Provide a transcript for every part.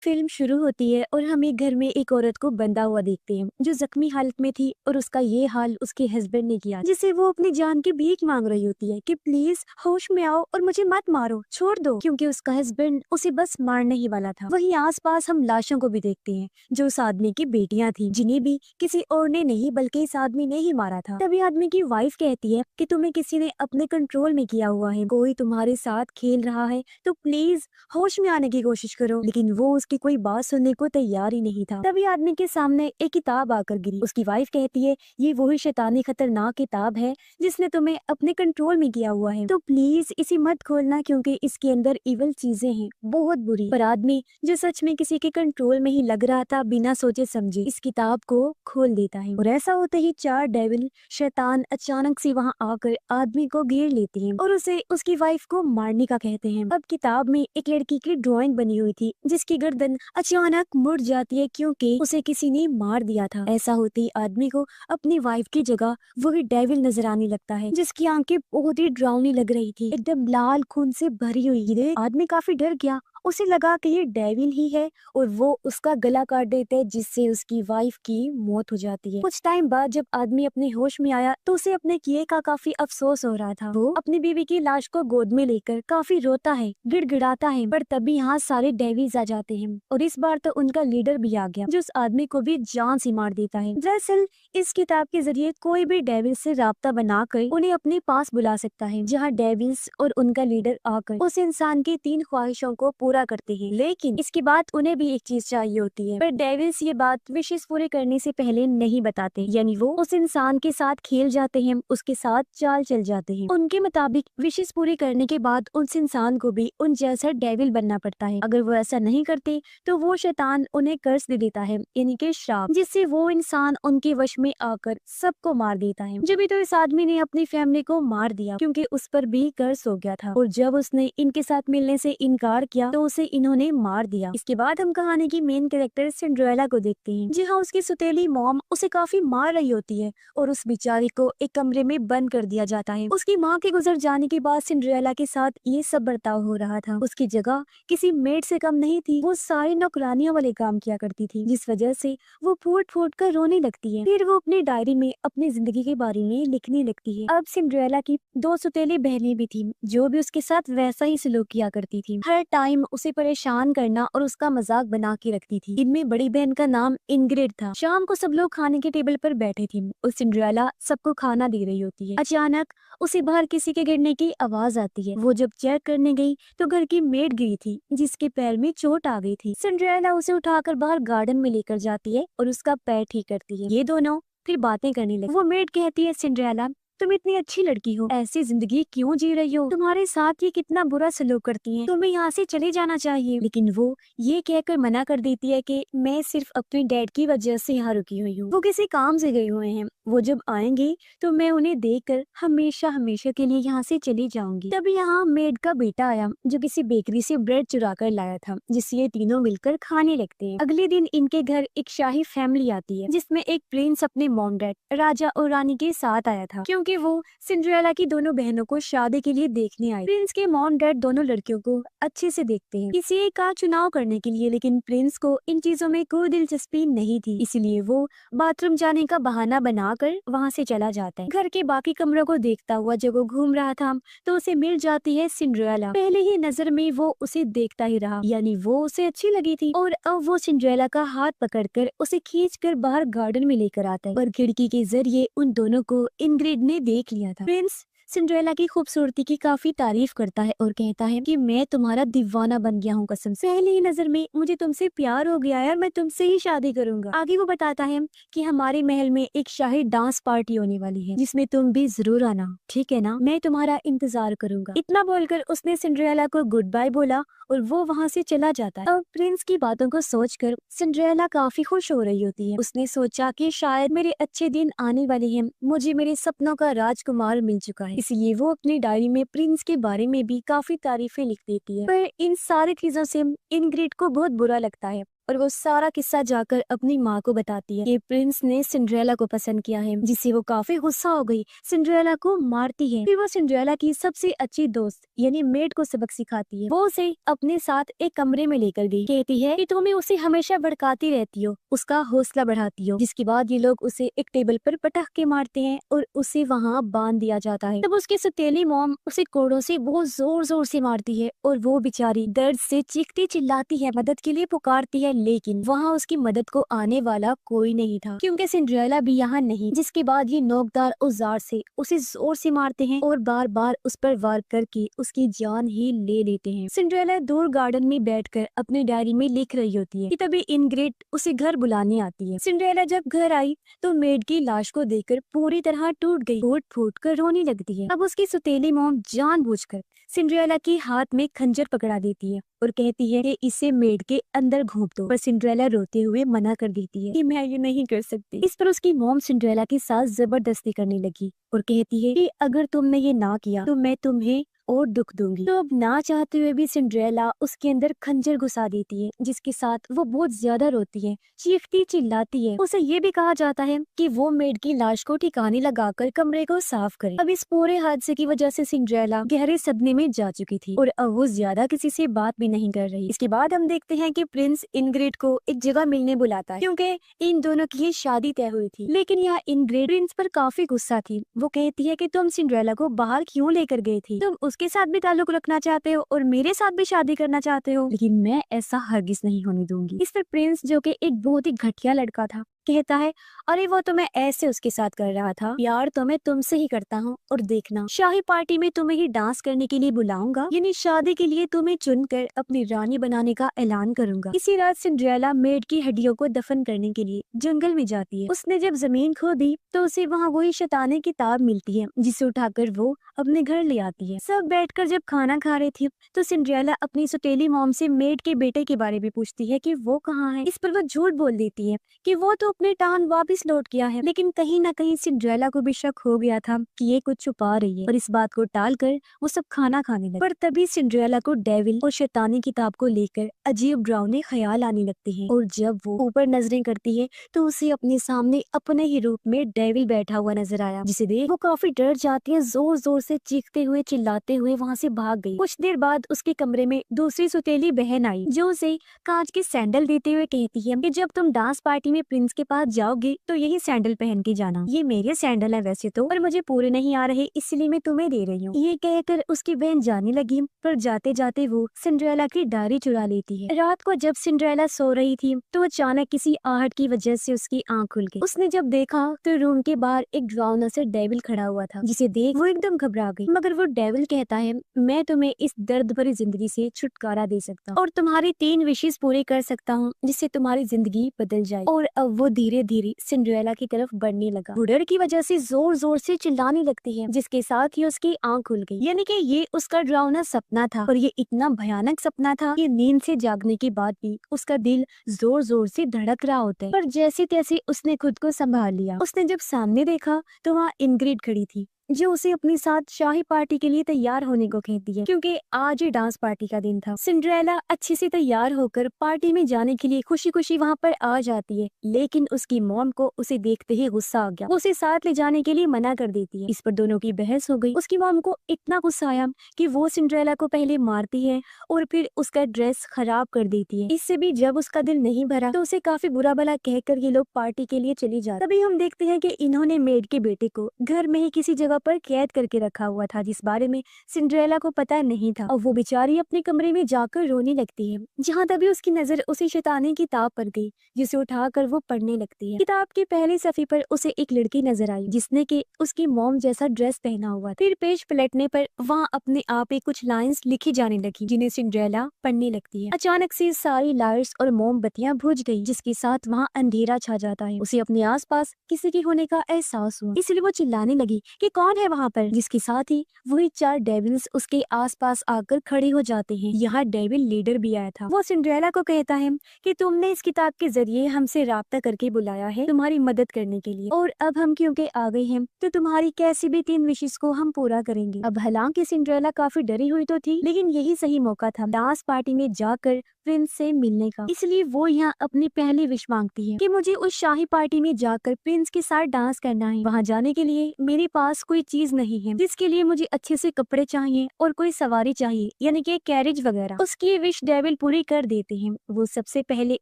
Film शुरू होती है और हम एक घर में एक औरत को बंधा हुआ देखते हैं जो जख्मी हालत में थी और उसका ये हाल उसके हस्बैंड ने किया जिसे वो अपनी जान की भीख मांग रही होती है कि प्लीज होश में आओ और मुझे मत मारो, छोड़ दो, क्योंकि उसका हस्बैंड उसे बस मारने ही वाला था। वहीं आसपास हम लाशों को भी देखते हैं जो उस आदमी की बेटियां थी जिन्हें भी किसी और ने नहीं बल्कि इस आदमी ने ही मारा था। तभी आदमी की वाइफ कहती है कि तुम्हें किसी ने अपने कंट्रोल में किया हुआ है, कोई तुम्हारे साथ खेल रहा है, तो प्लीज होश में आने की कोशिश करो। लेकिन वो उसकी कोई बात सुनने को तैयार ही नहीं था। तभी आदमी के सामने एक किताब आकर गिरी। उसकी वाइफ कहती है ये वही शैतानी खतरनाक किताब है जिसने तुम्हें अपने कंट्रोल में किया हुआ है, तो प्लीज इसे मत खोलना क्योंकि इसके अंदर इवल चीजें हैं, बहुत बुरी। पर आदमी जो सच में किसी के कंट्रोल में ही लग रहा था बिना सोचे समझे इस किताब को खोल देता है और ऐसा होते ही चार डेविल शैतान अचानक से वहाँ आकर आदमी को घेर लेते हैं और उसे उसकी वाइफ को मारने का कहते हैं। अब किताब में एक लड़की की ड्राइंग बनी हुई थी जिसकी गर्दन अचानक मुड़ जाती है क्योंकि उसे किसी ने मार दिया था। ऐसा होते ही आदमी को अपनी वाइफ की जगह वही डेविल नजर आने लगता है जिसकी आंखें बहुत ही डरावनी लग रही थी, एकदम लाल खून से भरी हुई। आदमी काफी डर गया, उसे लगा कि ये डेविल ही है और वो उसका गला काट देते हैं जिससे उसकी वाइफ की मौत हो जाती है। कुछ टाइम बाद जब आदमी अपने होश में आया तो उसे अपने किए का काफी अफसोस हो रहा था। वो अपनी बीवी की लाश को गोद में लेकर काफी रोता है, गिड़गिड़ाता है, पर तभी यहाँ सारे डेविल्स आ जाते हैं और इस बार तो उनका लीडर भी आ गया जो उस आदमी को भी जान से मार देता है। दरअसल इस किताब के जरिए कोई भी डेविल से राब्ता बनाकर उन्हें अपने पास बुला सकता है, जहाँ डेविल्स और उनका लीडर आकर उस इंसान की 3 ख्वाहिशों को पूरा करते हैं। लेकिन इसके बाद उन्हें भी एक चीज चाहिए होती है, पर डेविल्स ये बात विशेष पूरे करने से पहले नहीं बताते, यानी वो उस इंसान के साथ खेल जाते हैं, उसके साथ चाल चल जाते हैं। उनके मुताबिक विशेष पूरी करने के बाद उस इंसान को भी उन जैसा डेविल बनना पड़ता है। अगर वो ऐसा नहीं करते तो वो शैतान उन्हें कर्ज दे देता है, यानी कि श्राप, जिससे वो इंसान उनके वश में आकर सबको मार देता है। जब भी तो इस आदमी ने अपनी फैमिली को मार दिया क्योंकि उस पर भी कर्ज हो गया था और जब उसने इनके साथ मिलने से इनकार किया तो उसे इन्होंने मार दिया। इसके बाद हम कहानी की मेन कैरेक्टर सिंड्रेला को देखते हैं, जी हाँ, उसकी सुतेली मॉम उसे काफी मार रही होती है और उस बेचारी को एक कमरे में बंद कर दिया जाता है। उसकी माँ के गुजर जाने के बाद सिंड्रेला के साथ ये सब बर्ताव हो रहा था। उसकी जगह किसी मेड से कम नहीं थी, वो सारी नौकरानियों वाले काम किया करती थी, जिस वजह से वो फूट फूट कर रोने लगती है। फिर वो अपनी डायरी में अपनी जिंदगी के बारे में लिखने लगती है। अब सिंड्रेला की 2 सुतेली बहनें भी थी जो भी उसके साथ वैसा ही सलूक किया करती थी, हर टाइम उसे परेशान करना और उसका मजाक बना के रखती थी। इनमें बड़ी बहन का नाम इंग्रिड था। शाम को सब लोग खाने के टेबल पर बैठे थे और सिंड्रेला सबको खाना दे रही होती है। अचानक उसे बाहर किसी के गिरने की आवाज आती है। वो जब चेक करने गई तो घर की मेड गिरी थी जिसके पैर में चोट आ गई थी। सिंड्रेला उसे उठाकर बाहर गार्डन में लेकर जाती है और उसका पैर ठीक करती है। ये दोनों फिर बातें करने लगे। वो मेड कहती है, सिंड्रेला तुम इतनी अच्छी लड़की हो, ऐसी जिंदगी क्यों जी रही हो? तुम्हारे साथ ये कितना बुरा सलूक करती हैं, तुम्हें यहाँ से चले जाना चाहिए। लेकिन वो ये कहकर मना कर देती है कि मैं सिर्फ अपने डैड की वजह से यहाँ रुकी हुई हूँ, वो किसी काम से गए हुए हैं, वो जब आएंगे तो मैं उन्हें देखकर हमेशा हमेशा के लिए यहाँ से चली जाऊंगी। तभी यहाँ मेड का बेटा आया जो किसी बेकरी से ब्रेड चुरा कर लाया था जिसे ये तीनों मिलकर खाने लगते हैं। अगले दिन इनके घर एक शाही फैमिली आती है जिसमें एक प्रिंस अपने मॉम डैड राजा और रानी के साथ आया था क्योंकि वो सिंड्रेला की दोनों बहनों को शादी के लिए देखने आए। प्रिंस के मॉम डैड दोनों लड़कियों को अच्छे से देखते हैं किसी एक का चुनाव करने के लिए, लेकिन प्रिंस को इन चीजों में कोई दिलचस्पी नहीं थी, इसलिए वो बाथरूम जाने का बहाना बनाकर वहाँ से चला जाता है। घर के बाकी कमरों को देखता हुआ जब वो घूम रहा था तो उसे मिल जाती है सिंड्रेला। पहले ही नजर में वो उसे देखता ही रहा, यानी वो उसे अच्छी लगी थी और अब वो सिंड्रेला का हाथ पकड़कर उसे खींचकर बाहर गार्डन में लेकर आता है, पर खिड़की के जरिए उन दोनों को इंग्रिड ने देख लिया था। प्रिंस सिंड्रेला की खूबसूरती की काफी तारीफ करता है और कहता है कि मैं तुम्हारा दीवाना बन गया हूँ, कसम से पहली ही नजर में मुझे तुमसे प्यार हो गया है और मैं तुमसे ही शादी करूंगा। आगे वो बताता है कि हमारे महल में एक शाही डांस पार्टी होने वाली है जिसमें तुम भी जरूर आना, ठीक है ना? मैं तुम्हारा इंतजार करूंगा। इतना बोलकर उसने सिंड्रेला को गुड बाय बोला और वो वहाँ से चला जाता है। अब प्रिंस की बातों को सोचकर सिंड्रेला काफी खुश हो रही होती है। उसने सोचा कि शायद मेरे अच्छे दिन आने वाले हैं, मुझे मेरे सपनों का राजकुमार मिल चुका है, इसलिए वो अपनी डायरी में प्रिंस के बारे में भी काफी तारीफें लिख देती है। पर इन सारी चीजों से इंग्रिड को बहुत बुरा लगता है और वो सारा किस्सा जाकर अपनी माँ को बताती है कि प्रिंस ने सिंड्रेला को पसंद किया है, जिससे वो काफी गुस्सा हो गई, सिंड्रेला को मारती है। फिर वो सिंड्रेला की सबसे अच्छी दोस्त यानी मेड को सबक सिखाती है। वो उसे अपने साथ एक कमरे में लेकर गई, कहती है कि तुम्हें उसे हमेशा भड़काती रहती हो, उसका हौसला बढ़ाती हो। जिसके बाद ये लोग उसे एक टेबल पर पटक के मारते हैं और उसे वहाँ बांध दिया जाता है। तब उसकी सौतेली मॉम उसे कोड़ों से बहुत जोर जोर से मारती है और वो बेचारी दर्द से चीखती चिल्लाती है, मदद के लिए पुकारती है, लेकिन वहाँ उसकी मदद को आने वाला कोई नहीं था क्योंकि सिंड्रेला भी यहाँ नहीं। जिसके बाद ये नोकदार औजार से उसे जोर से मारते हैं और बार बार उस पर वार करके उसकी जान ही ले लेते हैं। सिंड्रेला दूर गार्डन में बैठकर अपनी डायरी में लिख रही होती है कि तभी इनग्रिड उसे घर बुलाने आती है। सिंड्रेला जब घर आई तो मेड की लाश को देखकर पूरी तरह टूट गई, फूट फूट कर रोने लगती है। अब उसकी सौतेली मॉम जानबूझकर सिंड्रेला के हाथ में खंजर पकड़ा देती है और कहती है कि इसे मेड के अंदर घोंप दो, पर सिंड्रेला रोते हुए मना कर देती है कि मैं ये नहीं कर सकती। इस पर उसकी मॉम सिंड्रेला के साथ जबरदस्ती करने लगी और कहती है कि अगर तुमने ये ना किया तो मैं तुम्हें और दुख दूंगी। तो अब ना चाहते हुए भी सिंड्रेला उसके अंदर खंजर घुसा देती है, जिसके साथ वो बहुत ज्यादा रोती है, चीखती चिल्लाती है। उसे ये भी कहा जाता है कि वो मेड की लाश को ठिकाने लगाकर कमरे को साफ करे। अब इस पूरे हादसे की वजह से सिंड्रेला गहरे सदमे में जा चुकी थी और अब वो ज्यादा किसी से बात भी नहीं कर रही। इसके बाद हम देखते हैं कि प्रिंस इनग्रिड को एक जगह मिलने बुलाता है क्योंकि इन दोनों की शादी तय हुई थी। लेकिन यहाँ इनग्रिड प्रिंस पर काफी गुस्सा थी। वो कहती है कि तुम सिंड्रेला को बाहर क्यों लेकर गई थी, तुम उसके साथ भी ताल्लुक रखना चाहते हो और मेरे साथ भी शादी करना चाहते हो, लेकिन मैं ऐसा हरगिज नहीं होने दूंगी। इस पर प्रिंस, जो कि एक बहुत ही घटिया लड़का था, कहता है अरे वो तो मैं ऐसे उसके साथ कर रहा था, प्यार तो मैं तुमसे ही करता हूँ, और देखना शाही पार्टी में तुम्हें ही डांस करने के लिए बुलाऊंगा, यानी शादी के लिए तुम्हें चुनकर अपनी रानी बनाने का ऐलान करूंगा। इसी रात सिंड्रेला मेड की हड्डियों को दफन करने के लिए जंगल में जाती है। उसने जब जमीन खोदी तो उसे वहाँ वही शैतानी किताब मिलती है, जिसे उठाकर वो अपने घर ले आती है। सब बैठकर जब खाना खा रहे थे तो सिंड्रेला अपनी सौतेली मॉम से मेड के बेटे के बारे में पूछती है कि वो कहाँ है। इस पर वो झूठ बोल देती है कि वो तो अपने टान वापस लौट गया है, लेकिन कहीं न कहीं सिंड्रेला को भी शक हो गया था कि ये कुछ छुपा रही है, और इस बात को टालकर वो सब खाना खाने लगे। पर तभी सिंड्रेला को डेविल और शैतानी किताब को लेकर अजीब डरावने ख्याल आने लगते हैं, और जब वो ऊपर नजरें करती है तो उसे अपने सामने अपने ही रूप में डेविल बैठा हुआ नजर आया, जिसे देख वो काफी डर जाती है, जोर जोर से चीखते हुए चिल्लाते हुए वहाँ से भाग गई। कुछ देर बाद उसके कमरे में दूसरी सौतेली बहन आई, जो उसे कांच के सैंडल देते हुए कहती है कि जब तुम डांस पार्टी में प्रिंस के पास जाओगे तो यही सैंडल पहन के जाना, ये मेरे सैंडल है वैसे तो, पर मुझे पूरे नहीं आ रहे इसलिए मैं तुम्हें दे रही हूँ। ये कहकर उसकी बहन जाने लगी, पर जाते जाते वो सिंड्रेला की डायरी चुरा लेती है। रात को जब सिंड्रेला सो रही थी तो अचानक किसी आहट की वजह से उसकी आंख खुल गई। उसने जब देखा तो रूम के बाहर एक डरावना सा डेविल खड़ा हुआ था, जिसे देख वो एकदम घबरा गई। मगर वो डेविल कहता है मैं तुम्हें इस दर्द भरी जिंदगी से छुटकारा दे सकता हूँ और तुम्हारी 3 विशेष पूरे कर सकता हूँ, जिससे तुम्हारी जिंदगी बदल जाए। और अब वो धीरे धीरे सिंड्रेला की तरफ बढ़ने लगा। वो डर की वजह से जोर जोर से चिल्लाने लगती है, जिसके साथ ही उसकी आंख खुल गई। यानी कि ये उसका डरावना सपना था, और ये इतना भयानक सपना था कि नींद से जागने के बाद भी उसका दिल जोर जोर से धड़क रहा होता है। पर जैसे तैसे उसने खुद को संभाल लिया। उसने जब सामने देखा तो वहाँ इनग्रिड खड़ी थी, जो उसे अपने साथ शाही पार्टी के लिए तैयार होने को कहती है, क्योंकि आज ही डांस पार्टी का दिन था। सिंड्रेला अच्छे से तैयार होकर पार्टी में जाने के लिए खुशी खुशी वहाँ पर आ जाती है, लेकिन उसकी मॉम को उसे देखते ही गुस्सा आ गया। वो उसे साथ ले जाने के लिए मना कर देती है। इस पर दोनों की बहस हो गई। उसकी मॉम को इतना गुस्सा आया कि वो सिंड्रेला को पहले मारती है और फिर उसका ड्रेस खराब कर देती है। इससे भी जब उसका दिल नहीं भरा तो उसे काफी बुरा भला कहकर ये लोग पार्टी के लिए चली जाते। तभी हम देखते हैं कि इन्होंने मेड के बेटे को घर में ही किसी जगह पर कैद करके रखा हुआ था, जिस बारे में सिंड्रेला को पता नहीं था। और वो बेचारी अपने कमरे में जाकर रोने लगती है, जहाँ तभी उसकी नजर उसी शैतानी किताब पर गई, जिसे उठाकर वो पढ़ने लगती है। किताब के पहले सफ़े पर उसे एक लड़की नजर आई, जिसने के उसकी मॉम जैसा ड्रेस पहना हुआ। फिर पेज पलटने पर वहाँ अपने आप ही कुछ लाइंस लिखी जाने लगी, जिन्हें सिंड्रेला पढ़ने लगती है। अचानक से सारी लाइट्स और मोमबत्तियां बुझ गई, जिसके साथ वहाँ अंधेरा छा जाता है। उसे अपने आसपास किसी के होने का एहसास हुआ, इसलिए वो चिल्लाने लगी कि कौन कौन है वहाँ पर, जिसके साथ ही वही 4 डेविल्स उसके आसपास आकर खड़े हो जाते हैं। यहाँ डेविल लीडर भी आया था। वो सिंड्रेला को कहता है कि तुमने इस किताब के जरिए हमसे राब्ता करके बुलाया है तुम्हारी मदद करने के लिए, और अब हम क्योंकि आ गए हैं तो तुम्हारी कैसी भी 3 विशेष को हम पूरा करेंगे। अब हालांकि सिंड्रेला काफी डरी हुई तो थी, लेकिन यही सही मौका था डांस पार्टी में जाकर प्रिंस से मिलने का। इसलिए वो यहाँ अपनी पहली विश मांगती है कि मुझे उस शाही पार्टी में जाकर प्रिंस के साथ डांस करना है। वहाँ जाने के लिए मेरे पास कोई चीज नहीं है, जिसके लिए मुझे अच्छे से कपड़े चाहिए और कोई सवारी चाहिए, यानी कि कैरेज वगैरह। उसकी विश डेविल पूरी कर देते हैं। वो सबसे पहले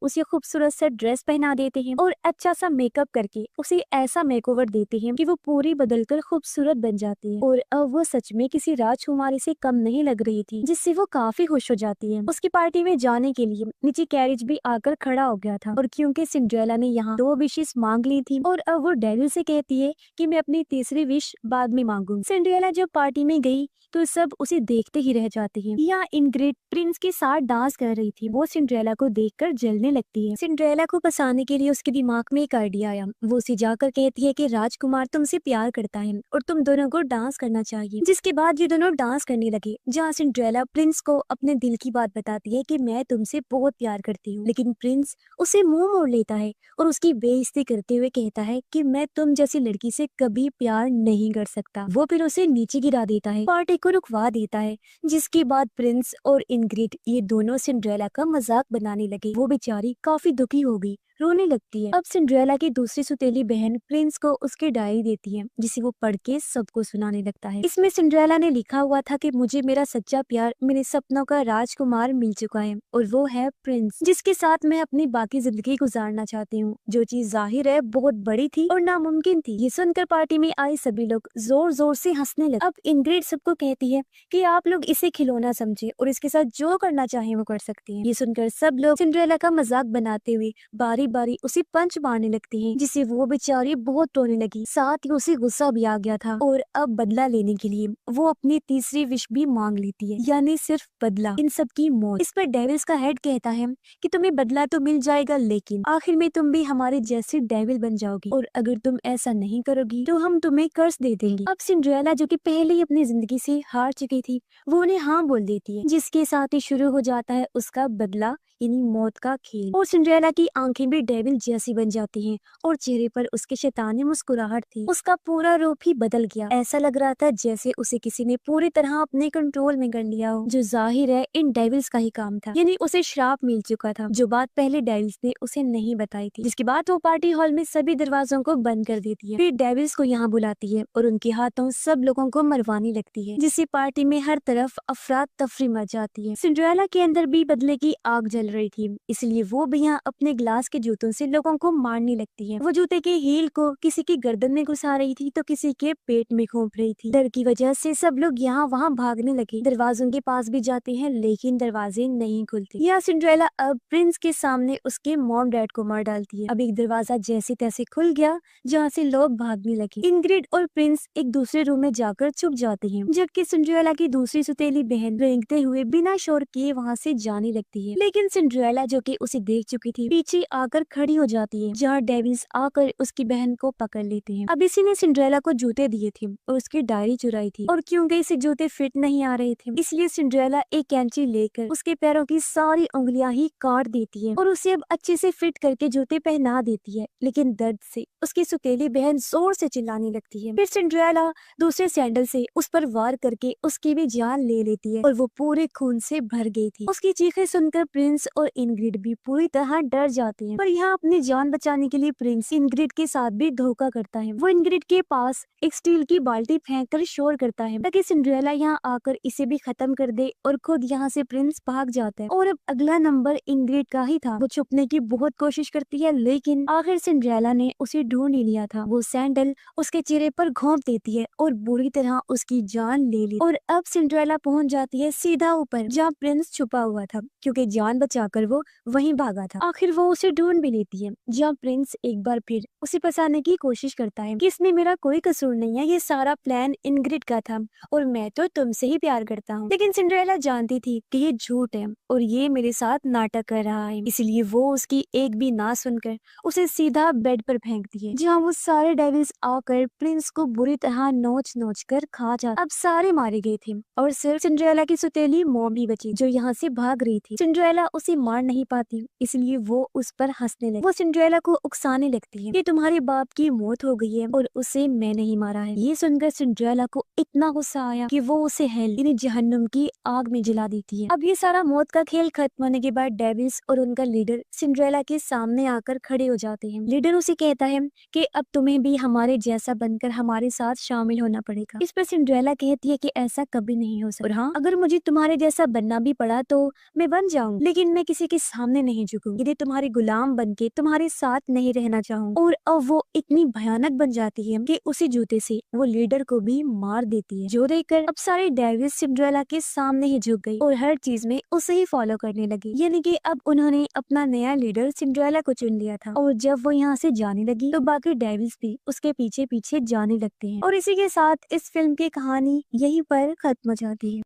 उसे खूबसूरत सा ड्रेस पहना देते हैं और अच्छा सा मेकअप करके उसे ऐसा मेकओवर देते हैं कि वो पूरी बदलकर खूबसूरत बन जाती है, और अब वो सच में किसी राजकुमारी से कम नहीं लग रही थी, जिससे वो काफी खुश हो जाती है। उसकी पार्टी में जाने के लिए नीचे कैरेज भी आकर खड़ा हो गया था, और क्योंकि सिंड्रेला ने यहाँ 2 विशेष मांग ली थी, और अब वो डेविल से कहती है कि मैं अपनी तीसरी विश बाद में मांगूंगी। सिंड्रेला जब पार्टी में गई तो सब उसे देखते ही रह जाते हैं। यहाँ इनग्रिड प्रिंस के साथ डांस कर रही थी। वो सिंड्रेला को देखकर जलने लगती है। सिंड्रेला को फंसाने के लिए उसके दिमाग में एक आइडिया आया। वो उसे जाकर कहती है कि राजकुमार तुमसे प्यार करता है और तुम दोनों को डांस करना चाहिए। जिसके बाद ये दोनों डांस करने लगे, जहाँ सिंड्रेला प्रिंस को अपने दिल की बात बताती है कि मैं तुमसे बहुत प्यार करती हूँ, लेकिन प्रिंस उसे मुंह मोड़ लेता है और उसकी बेइज्जती करते हुए कहता है कि मैं तुम जैसी लड़की से कभी प्यार नहीं कर सकता। वो फिर उसे नीचे गिरा देता है, पार्टी को रुकवा देता है, जिसके बाद प्रिंस और इनग्रिड ये दोनों सिंड्रेला का मजाक बनाने लगे। वो बेचारी काफी दुखी हो गई, रोने लगती है। अब सिंड्रेला की दूसरी सुतेली बहन प्रिंस को उसकी डायरी देती है, जिसे वो पढ़ के सबको सुनाने लगता है। इसमें सिंड्रेला ने लिखा हुआ था कि मुझे मेरा सच्चा प्यार, मेरे सपनों का राजकुमार मिल चुका है, और वो है प्रिंस, जिसके साथ मैं अपनी बाकी जिंदगी गुजारना चाहती हूँ। जो चीज जाहिर है बहुत बड़ी थी और नामुमकिन थी। ये सुनकर पार्टी में आए सभी लोग जोर जोर से हंसने लगे। अब इनग्रिड सबको कहती है कि आप लोग इसे खिलौना समझे और इसके साथ जो करना चाहे वो कर सकती हैं। ये सुनकर सब लोग सिंड्रेला का मजाक बनाते हुए बारी बारी उसे पंच मारने लगती हैं, जिससे वो बेचारी बहुत रोने लगी। साथ ही उसे गुस्सा भी आ गया था, और अब बदला लेने के लिए वो अपनी तीसरी विश भी मांग लेती है, यानी सिर्फ बदला, इन सब की मौत। इस पर डेविल्स का हेड कहता है कि तुम्हें बदला तो मिल जाएगा, लेकिन आखिर में तुम भी हमारे जैसे डेविल बन जाओगी, और अगर तुम ऐसा नहीं करोगी तो हम तुम्हें कर्ज दे देंगे। अब सिंड्रेला, जो कि पहले ही अपनी जिंदगी से हार चुकी थी, वो उन्हें हाँ बोल देती है, जिसके साथ ही शुरू हो जाता है उसका बदला, यानी मौत का खेल। और सिंड्रेला की आंखें भी डेविल जैसी बन जाती हैं, और चेहरे पर उसके शैतानी मुस्कुराहट थी। उसका पूरा रूप ही बदल गया। ऐसा लग रहा था जैसे उसे किसी ने पूरी तरह अपने कंट्रोल में कर लिया हो, जो जाहिर है इन डेविल्स का ही काम था, यानी उसे श्राप मिल चुका था, जो बात पहले डेविल्स ने उसे नहीं बताई थी। जिसके बाद वो पार्टी हॉल में सभी दरवाजों को बंद कर देती है, फिर डेविल्स को यहाँ बुलाती है और उनके हाथों सब लोगों को मरवाने लगती है, जिससे पार्टी में हर तरफ अफरा तफरी मच जाती है। सिंड्रेला के अंदर भी बदले की आग जल रही थी, इसलिए वो भी यहाँ अपने ग्लास के जूतों से लोगों को मारने लगती है। वो जूते के हील को किसी की गर्दन में घुसा रही थी तो किसी के पेट में घोंप रही थी। डर की वजह से सब लोग यहाँ वहाँ भागने लगे, दरवाजों के पास भी जाते हैं, लेकिन दरवाजे नहीं खुलते। यहाँ सिंड्रेला अब प्रिंस के सामने उसके मॉम डैड को मार डालती है। अब एक दरवाजा जैसे तैसे खुल गया, जहाँ से लोग भागने लगे। इनग्रिड और प्रिंस एक दूसरे रूम में जाकर छुप जाते हैं, जबकि सिंड्रेला की दूसरी सुतेली बहन रेंगते हुए बिना शोर किए वहाँ से जाने लगती है। लेकिन सिंड्रेला, जो कि उसे देख चुकी थी, पीछे आकर खड़ी हो जाती है, जहाँ डेविल्स आकर उसकी बहन को पकड़ लेते हैं। अब इसी ने सिंड्रेला को जूते दिए थे और उसकी डायरी चुराई थी, और क्योंकि इसे जूते फिट नहीं आ रहे थे, इसलिए सिंड्रेला एक कैंची लेकर उसके पैरों की सारी उंगलियां ही काट देती है और उसे अब अच्छे से फिट करके जूते पहना देती है। लेकिन दर्द से उसकी सुतेली बहन जोर से चिल्लाने लगती है। फिर सिंड्रेला दूसरे सैंडल से उस पर वार करके उसकी भी जान ले लेती है, और वो पूरे खून से भर गई थी। उसकी चीखें सुनकर प्रिंस और इनग्रिड भी पूरी तरह डर जाते हैं, पर यहाँ अपनी जान बचाने के लिए प्रिंस इनग्रिड के साथ भी धोखा करता है। वो इनग्रिड के पास एक स्टील की बाल्टी फेंक कर शोर करता है, ताकि सिंड्रेला यहाँ आकर इसे भी खत्म कर दे, और खुद यहाँ से प्रिंस भाग जाता है। और अब अगला नंबर इनग्रिड का ही था। वो छुपने की बहुत कोशिश करती है, लेकिन आखिर सिंड्रेला ने उसे ढूंढ ही लिया था। वो सैंडल उसके चेहरे पर घोंप देती है और बुरी तरह उसकी जान ले ली, और अब सिंड्रेला पहुंच जाती है सीधा ऊपर, जहाँ प्रिंस छुपा हुआ था। क्योंकि जान बचा चाहकर वो वहीं भागा था। आखिर वो उसे ढूंढ भी लेती है, जहाँ प्रिंस एक बार फिर उसे फंसाने की कोशिश करता है कि इसमें मेरा कोई कसूर नहीं है, ये सारा प्लान इनग्रिड का था और मैं तो तुमसे ही प्यार करता हूँ। लेकिन सिंड्रेला जानती थी कि ये झूठ है और ये मेरे साथ नाटक कर रहा है, इसलिए वो उसकी एक भी ना सुनकर उसे सीधा बेड पर फेंकती है, जहाँ वो सारे डेविल्स आकर प्रिंस को बुरी तरह नोच नोच कर खा जाते। अब सारे मारे गए थे और सिर्फ सिंड्रेला की सुतेली मॉम ही बची, जो यहाँ से भाग रही थी। सिंड्रेला उसे मार नहीं पाती, इसलिए वो उस पर हंसने लगी। वो सिंड्रेला को उकसाने लगती है कि तुम्हारे बाप की मौत हो गई है और उसे मैं नहीं मारा है। ये सुनकर सिंड्रेला को इतना गुस्सा आया कि वो उसे हेल यानी जहन्नुम की आग में जला देती है। अब ये सारा मौत का खेल खत्म होने के बाद डेविल्स और उनका लीडर सिंड्रेला के सामने आकर खड़े हो जाते हैं। लीडर उसे कहता है कि अब तुम्हें भी हमारे जैसा बनकर हमारे साथ शामिल होना पड़ेगा। इस पर सिंड्रेला कहती है कि ऐसा कभी नहीं हो सकता, और हाँ, अगर मुझे तुम्हारे जैसा बनना भी पड़ा तो मैं बन जाऊँ, लेकिन मैं किसी के सामने नहीं झुकूंगी, यदि तुम्हारे गुलाम बनके तुम्हारे साथ नहीं रहना चाहूँ। और अब वो इतनी भयानक बन जाती है कि उसी जूते से वो लीडर को भी मार देती है, जो देखकर अब सारे डेविल्स सिंड्रेला के सामने ही झुक गई और हर चीज में उसे ही फॉलो करने लगी। यानी कि अब उन्होंने अपना नया लीडर सिंड्रेला को चुन लिया था, और जब वो यहाँ से जाने लगी तो बाकी डेविल्स भी उसके पीछे पीछे जाने लगते हैं। और इसी के साथ इस फिल्म की कहानी यहीं पर खत्म हो जाती है।